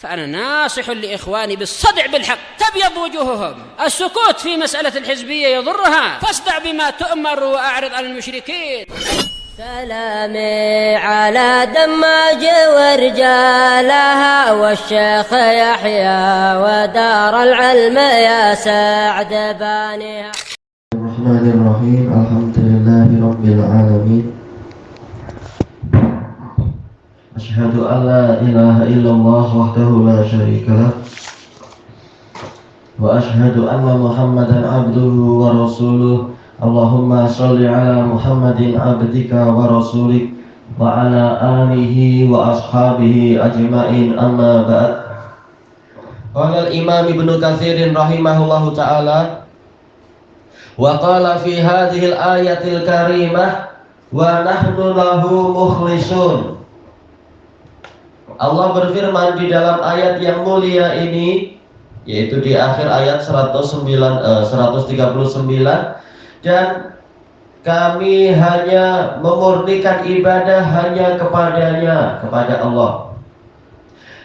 فأنا ناصح لإخواني بالصدع بالحق تبيض وجوههم. السكوت في مسألة الحزبية يضرها، فاصدع بما تؤمر وأعرض عن المشركين. سلامي على دماج ورجالها والشيخ يحيى ودار العلم يا سعد بانيها. الرحمن الرحيم. الحمد لله رب العالمين. أشهد أن لا إله إلا الله وحده لا شريك له وأشهد أن محمدا عبده ورسوله. اللهم صل على محمد عبدك ورسولك وعلى آله وأصحابه أجمعين. أما بعد. قال الإمام ابن كثير رحمه الله تعالى وقال في هذه الآية الكريمة ونحن له مخلصون. Allah berfirman di dalam ayat yang mulia ini, yaitu di akhir ayat 139, dan kami hanya memurnikan ibadah hanya kepadanya, kepada Allah.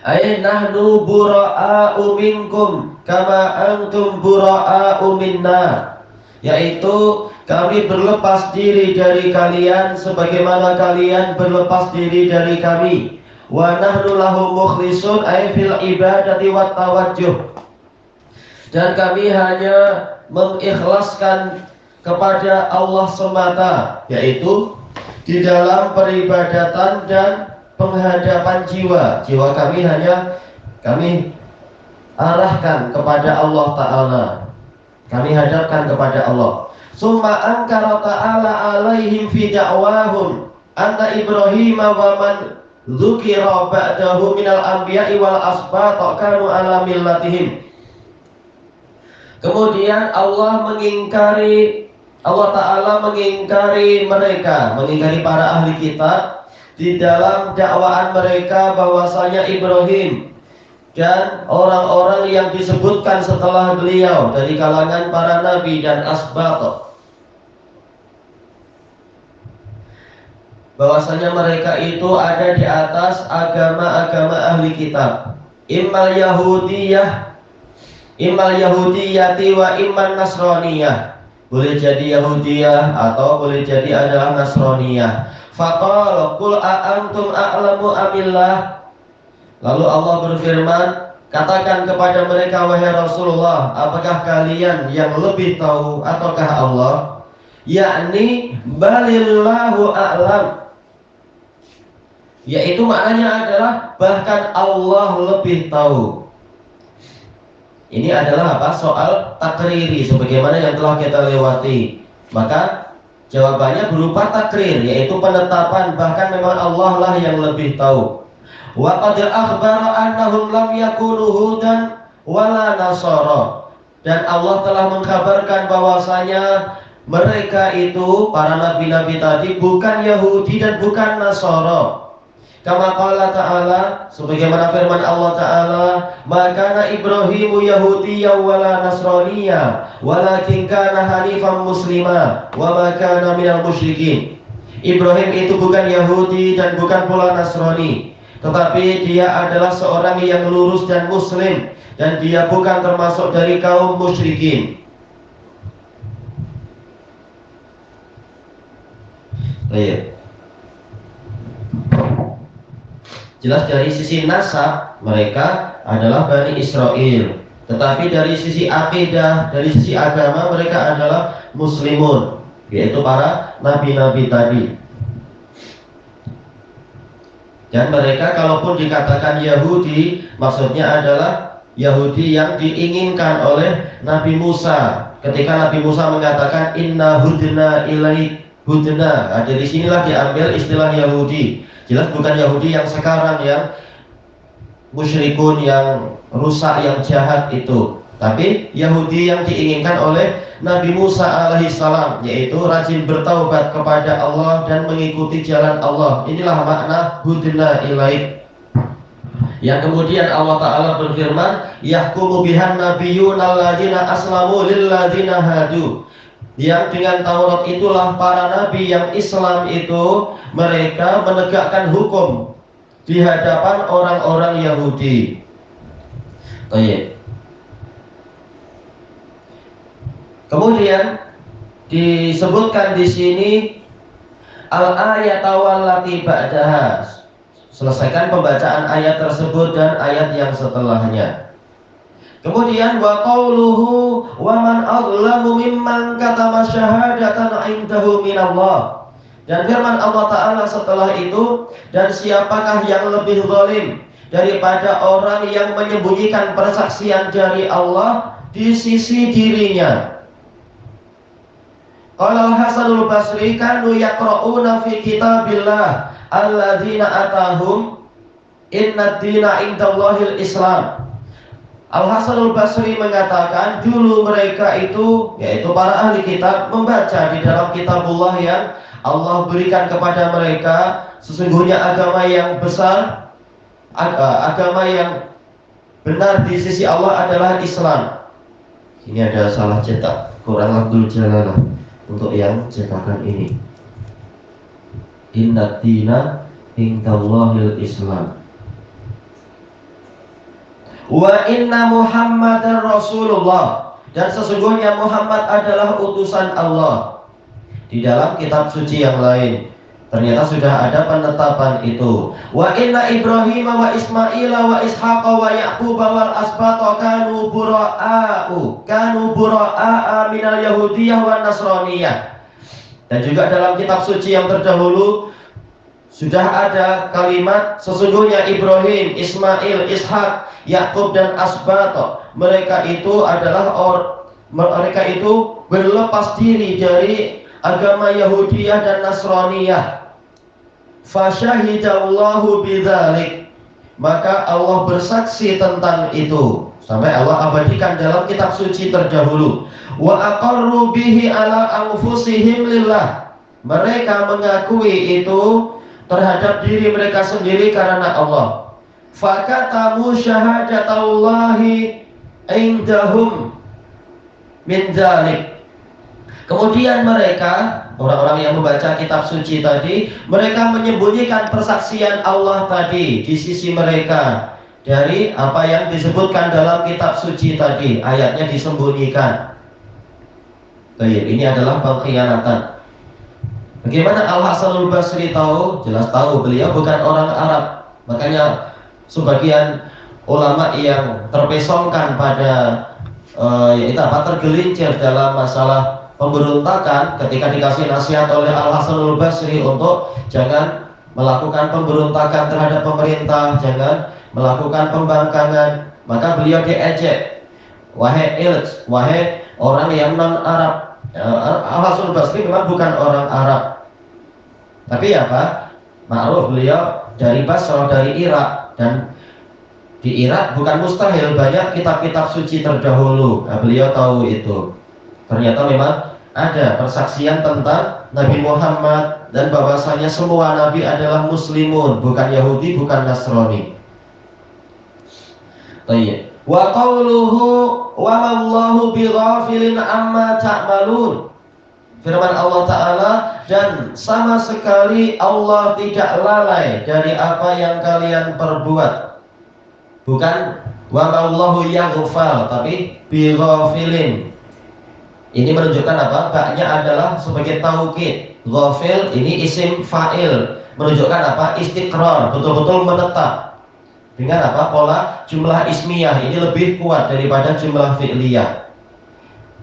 Ay nahnu bura'a'u minkum kama antum bura'a'u minna, yaitu kami berlepas diri dari kalian sebagaimana kalian berlepas diri dari kami. Wa nahnu lahu mukhlisun ay fil ibadati wat tawajjuh, dan kami hanya mengikhlaskan kepada Allah semata, yaitu di dalam peribadatan dan penghadapan jiwa. Jiwa kami hanya kami arahkan kepada Allah Ta'ala, kami hadapkan kepada Allah. Summa ankara ta'ala alaihim fi da'wahum anna Ibrahim wa man dzukira ba'dahu minal anbiya'i wal asbat kanu ala millatihim. Kemudian Allah Ta'ala mengingkari mereka, mengingkari para ahli kitab di dalam dakwaan mereka bahwasanya Ibrahim dan orang-orang yang disebutkan setelah beliau dari kalangan para nabi dan asbat, bahwasanya mereka itu ada di atas agama-agama ahli kitab, immal yahudiyati wa imman nasraniyah. Boleh jadi Yahudiyah atau boleh jadi adalah Nasraniyah. Faqala qul a'antum a'lamu amillah. Lalu Allah berfirman, katakan kepada mereka, wahai Rasulullah, apakah kalian yang lebih tahu ataukah Allah? Yakni balillahu a'lam, yaitu maknanya adalah bahkan Allah lebih tahu. Ini adalah apa? Soal takriri sebagaimana yang telah kita lewati. Maka jawabannya berupa takrir, yaitu penetapan bahkan memang Allah lah yang lebih tahu. Wa qad akhbara annahum lam yakunu hudan wala nasara. Dan Allah telah mengkabarkan bahwasanya mereka itu para nabi-nabi tadi bukan Yahudi dan bukan Nasara. Kama qala ta'ala, sebagaimana firman Allah Ta'ala, maka Ibrahimu Yahudiyya wala Nasraniyya walakin kana hanifan muslima wa ma kana minal musyrikin. Ibrahim itu bukan Yahudi dan bukan pula Nasrani, tetapi dia adalah seorang yang lurus dan muslim, dan dia bukan termasuk dari kaum musyrikin. Baik. Jelas dari sisi nasab mereka adalah Bani Israel, tetapi dari sisi akidah, dari sisi agama mereka adalah muslimun, yaitu para nabi-nabi tadi. Dan mereka kalaupun dikatakan Yahudi, maksudnya adalah Yahudi yang diinginkan oleh Nabi Musa. Ketika Nabi Musa mengatakan inna hudna ilaik hudna, dari sinilah diambil istilah Yahudi. Jelas bukan Yahudi yang sekarang yang musyrikun, yang rusak, yang jahat itu, tapi Yahudi yang diinginkan oleh Nabi Musa alaihissalam, yaitu rajin bertaubat kepada Allah dan mengikuti jalan Allah. Inilah makna hudna ilaik. Yang kemudian Allah Ta'ala berfirman, yahkumu bihan nabiyyuna alladzina aslamu lilladzina hadu. Yang dengan Taurat itulah para nabi yang Islam itu mereka menegakkan hukum di hadapan orang-orang Yahudi. Baik. Kemudian disebutkan di sini al-ayat wallati ba'daha. Selesaikan pembacaan ayat tersebut dan ayat yang setelahnya. Kemudian wa qauluhu wa man adlamu mimman katama syahadatan indahu minallah. Dan firman Allah Ta'ala setelah itu, dan siapakah yang lebih zalim daripada orang yang menyembunyikan persaksian dari Allah di sisi dirinya. Qala Hasanul Basri kanu yaqra'una fi kitabillah alladzina atahum inna ad-dina indallahil Islam. Al-Hasanul Basri mengatakan dulu mereka itu, yaitu para ahli kitab, membaca di dalam kitabullah yang Allah berikan kepada mereka, sesungguhnya agama yang besar, agama yang benar di sisi Allah adalah Islam. Ini ada salah cetak, kurang lafzul jalalah untuk yang cetakan ini. Inna ad-dina indallahil Islam. Wa inna Muhammadar Rasulullah, dan sesungguhnya Muhammad adalah utusan Allah. Di dalam kitab suci yang lain ternyata sudah ada penetapan itu. Wa inna Ibrahim wa Ismail wa Ishaq wa Yaqub wal asbata kanu bura'a minal yahudiyah wan nasraniyah. Dan juga dalam kitab suci yang terdahulu sudah ada kalimat sesungguhnya Ibrahim, Ismail, Ishak, Yakub dan Asbat, mereka itu adalah mereka itu berlepas diri dari agama Yahudiyah dan Nasraniyah. Fasyahidallahu bidzalik, maka Allah bersaksi tentang itu, sampai Allah abadikan dalam kitab suci terdahulu. Wa aqarru bihi ala anfusihim lillah, mereka mengakui itu terhadap diri mereka sendiri karena Allah. Fakatamu syahadatallahi indahum min dzalik. Kemudian mereka, orang-orang yang membaca kitab suci tadi, mereka menyembunyikan persaksian Allah tadi di sisi mereka dari apa yang disebutkan dalam kitab suci tadi, ayatnya disembunyikan. Baik, ini adalah pengkhianatan. Bagaimana Al-Hasanul Basri tahu? Jelas tahu, beliau bukan orang Arab. Makanya sebagian ulama yang terpesongkan pada tergelincir dalam masalah pemberontakan, ketika dikasih nasihat oleh Al-Hasanul Basri untuk jangan melakukan pemberontakan terhadap pemerintah, jangan melakukan pembangkangan, maka beliau diejek, wahai ilj, wahai orang yang non Arab. Al-Hasanul Basri memang bukan orang Arab, tapi apa? Ma'ruf beliau dari Basrah, dari Irak, dan di Irak bukan mustahil banyak kitab-kitab suci terdahulu. Nah, beliau tahu itu. Ternyata memang ada persaksian tentang Nabi Muhammad dan bahwasanya semua nabi adalah muslimun, bukan Yahudi, bukan Nasrani. Baik. Wa qauluhu wa mallahu bighafilin amma ta'malun. Firman Allah Ta'ala, dan sama sekali Allah tidak lalai dari apa yang kalian perbuat. Bukan wa mallahu yaghfal, tapi bighafilin. Ini menunjukkan apa? Baknya adalah sebagai taukid. Ghafil ini isim fa'il, menunjukkan apa? Istiqrar, betul-betul menetap. Dengan apa? Pola jumlah ismiyah ini lebih kuat daripada jumlah fi'liyah.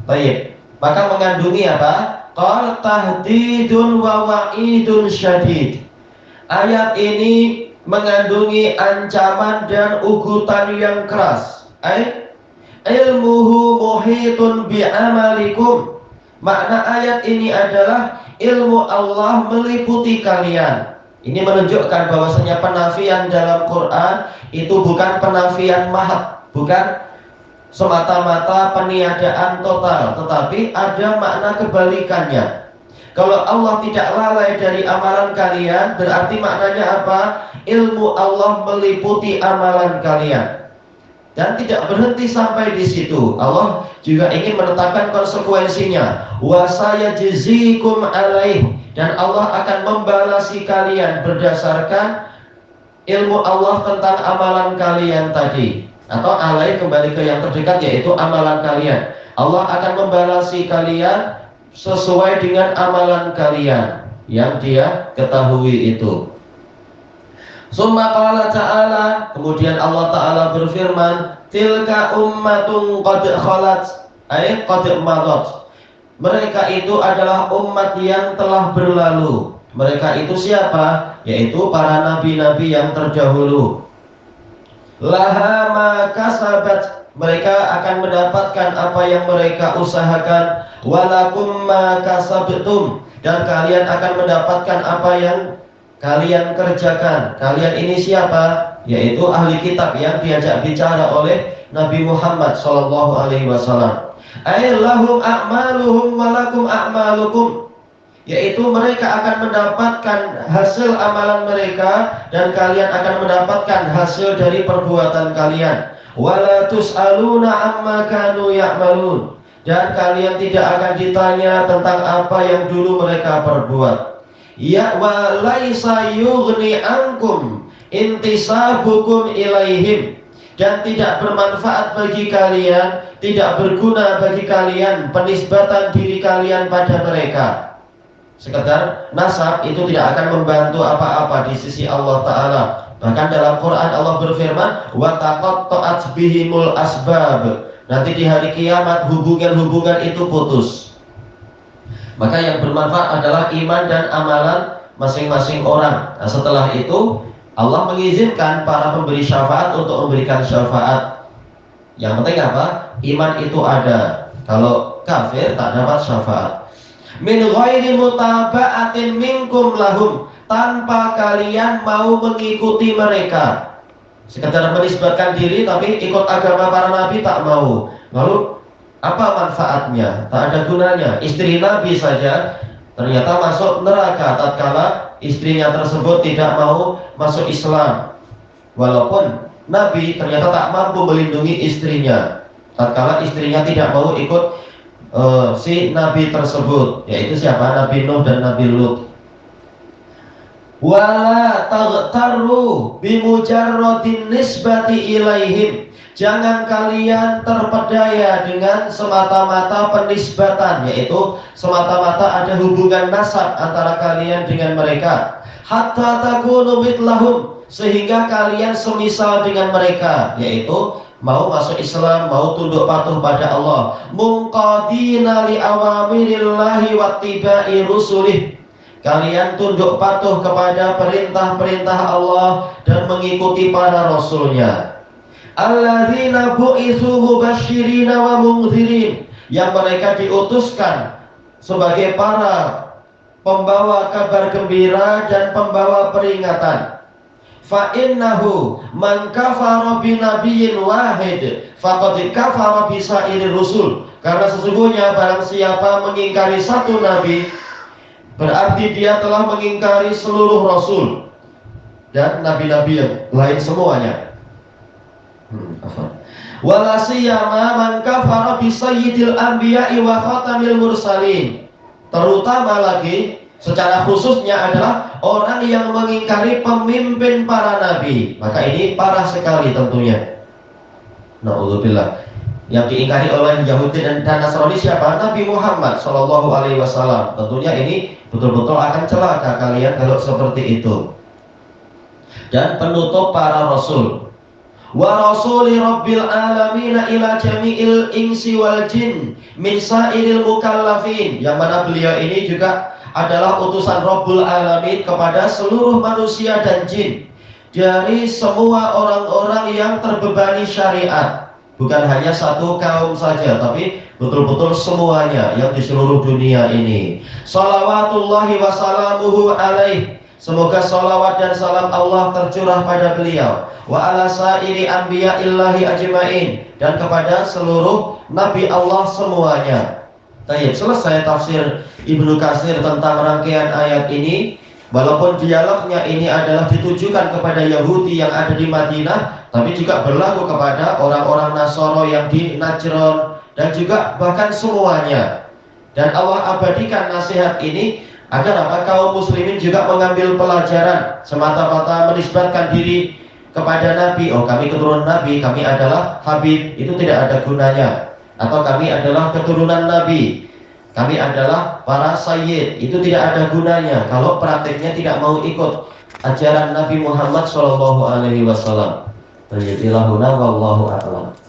Baik, maka mengandungi apa? Qal tahdidun wa wa'idun syadid. Ayat ini mengandungi ancaman dan ugutan yang keras. Ilmuhu muhitun bi'amalikum. Makna ayat ini adalah ilmu Allah meliputi kalian. Ini menunjukkan bahwasanya penafian dalam Quran itu bukan penafian mahad, bukan semata-mata peniadaan total, tetapi ada makna kebalikannya. Kalau Allah tidak lalai dari amalan kalian, berarti maknanya apa? Ilmu Allah meliputi amalan kalian. Dan tidak berhenti sampai di situ. Allah juga ingin menetapkan konsekuensinya. Wa sayajzikum alaih, dan Allah akan membalasi kalian berdasarkan ilmu Allah tentang amalan kalian tadi. atau alai kembali ke yang terdekat, yaitu amalan kalian. Allah akan membalasi kalian sesuai dengan amalan kalian yang Dia ketahui itu. Summa qala ta'ala, kemudian Allah Ta'ala berfirman, tilka ummatun qad khalat, ay qad madat. Mereka itu adalah umat yang telah berlalu. Mereka itu siapa? Yaitu para nabi-nabi yang terdahulu. Laha ma kasabat, mereka akan mendapatkan apa yang mereka usahakan. Walakum ma kasabtum, dan kalian akan mendapatkan apa yang kalian kerjakan. Kalian ini siapa? Yaitu ahli kitab yang diajak bicara oleh Nabi Muhammad SAW. Ay lahum a'maluhum walakum a'malukum, yaitu mereka akan mendapatkan hasil amalan mereka dan kalian akan mendapatkan hasil dari perbuatan kalian. Wala tus'aluna amma kanu ya'malun, dan kalian tidak akan ditanya tentang apa yang dulu mereka perbuat. Ya wa laisa yughni ankum intisabukum ilaihim, dan tidak bermanfaat bagi kalian, tidak berguna bagi kalian penisbatan diri kalian pada mereka. Sekedar nasab itu tidak akan membantu apa-apa di sisi Allah Ta'ala. Bahkan dalam Quran Allah berfirman, wa taqatta'at bihimul asbab, nanti di hari kiamat hubungan-hubungan itu putus. Maka yang bermanfaat adalah iman dan amalan masing-masing orang. Nah, setelah itu Allah mengizinkan para pemberi syafaat untuk memberikan syafaat. Yang penting apa? Iman itu ada. Kalau kafir tak dapat syafaat. Min ghairi mutaba'atin minkum lahum, tanpa kalian mau mengikuti mereka. Sekedar menisbatkan diri tapi ikut agama para nabi tak mau. Lalu apa manfaatnya? Tak ada gunanya. Istri Nabi saja ternyata masuk neraka tatkala istrinya tersebut tidak mau masuk Islam. Walaupun Nabi ternyata tak mampu melindungi istrinya tatkala istrinya tidak mau ikut si Nabi tersebut, yaitu siapa? Nabi Nuh dan Nabi Lut. Wala taghtarru bimujarradin nisbati ilaihim, jangan kalian terpedaya dengan semata-mata penisbatan, yaitu semata-mata ada hubungan nasab antara kalian dengan mereka. Hatta takunu mithlahum, sehingga kalian semisal dengan mereka, yaitu mau masuk Islam, mau tunduk patuh pada Allah. Munqadina li awamirillahi wattiba'i rusulih, kalian tunduk patuh kepada perintah-perintah Allah dan mengikuti para rasulnya. Alladzina bu'itsu mubasysyirina wa mundzirin, yang mereka diutuskan sebagai para pembawa kabar gembira dan pembawa peringatan. Fa innahu man kafara bi nabiyyin wahid faqad kafara bi sa'iril rusul, karena sesungguhnya barang siapa mengingkari satu nabi berarti dia telah mengingkari seluruh rasul dan nabi-nabi yang lain semuanya. Wala siyama man kafara bi sayyidil anbiya'i wa khatamil mursalin, terutama lagi secara khususnya adalah orang yang mengingkari pemimpin para nabi. Maka ini parah sekali tentunya. Na'udzubillah. Yang diingkari oleh Yahudi dan Nasrani siapa? Nabi Muhammad SAW. Tentunya ini betul-betul akan celaka kalian kalau seperti itu. Dan penutup para rasul. Wa rasuli rabbil alamina ila jami'il insi wal jin min sa'iril mukallafin, yang mana beliau ini juga adalah utusan Rabbul Alamin kepada seluruh manusia dan jin, dari semua orang-orang yang terbebani syariat. Bukan hanya satu kaum saja, tapi betul-betul semuanya yang di seluruh dunia ini. Salawatullahi wa salamuhu alaih, semoga salawat dan salam Allah tercurah pada beliau. Wa ala sa'iri anbiya'illahi ajma'in, dan kepada seluruh nabi Allah semuanya. Baik, selesai tafsir Ibnu Katsir tentang rangkaian ayat ini. Walaupun dialognya ini adalah ditujukan kepada Yahudi yang ada di Madinah, tapi juga berlaku kepada orang-orang Nasoro yang di Najran, dan juga bahkan semuanya. Dan Allah abadikan nasihat ini agar kaum muslimin juga mengambil pelajaran, semata-mata menisbatkan diri kepada Nabi, oh kami keturunan Nabi, kami adalah Habib, itu tidak ada gunanya. Atau kami adalah keturunan Nabi, kami adalah para sayyid, itu tidak ada gunanya kalau prakteknya tidak mau ikut ajaran Nabi Muhammad SAW. Wallahu a'lam.